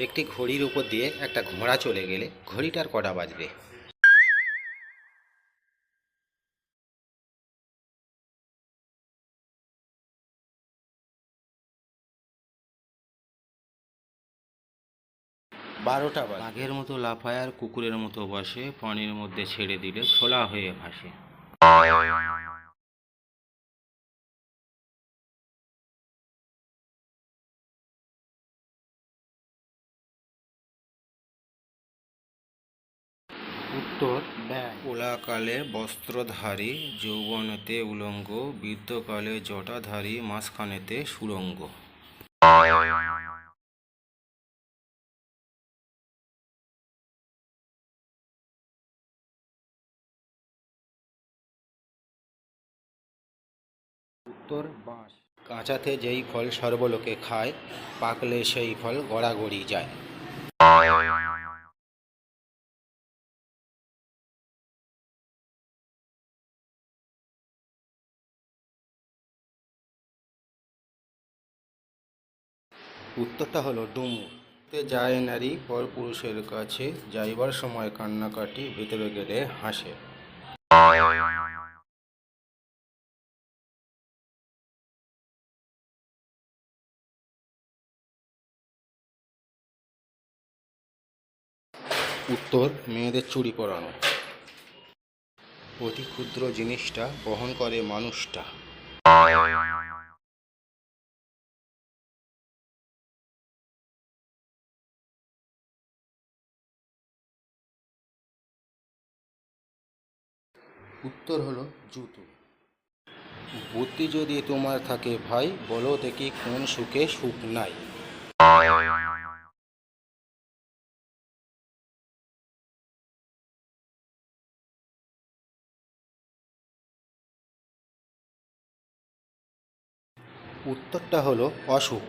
একটি ঘড়ির উপর দিয়ে একটা ঘোড়া চলে গেলে ঘড়িটার কটা বাজবে? 12টা বাজবে। বাঘের মতো লাফায় আর কুকুরের মতো বসে, পানির মধ্যে ছেড়ে দিলে ছোলা হয়ে ভাসে। উত্তর ব্যাঙ। কোলাকালে বস্ত্রধারী, যৌবনেতে উলঙ্গ, বৃদ্ধকালে জটাধারী, মাঝখানেতে সুড়ঙ্গ। উত্তর বাঁশ। কাঁচাতে যেই ফল সর্বলোকে খায়, পাকলে সেই ফল গড়াগড়ি যায়। উত্তরটা হলো ডুমুর। তে যায় নারী পর পুরুষের কাছে, যাইবার সময় কান্নাকাটি, ভেতরে গেলে হাসে। উত্তর মেয়েদের চুড়ি পরানো। অতি ক্ষুদ্র জিনিসটা বহন করে মানুষটা। উত্তর হলো জুতো। বুদ্ধি যদি তোমার থাকে ভাই, বলো দেখি কোন সুখে সুখ নাই। উত্তরটা হলো অসুখ।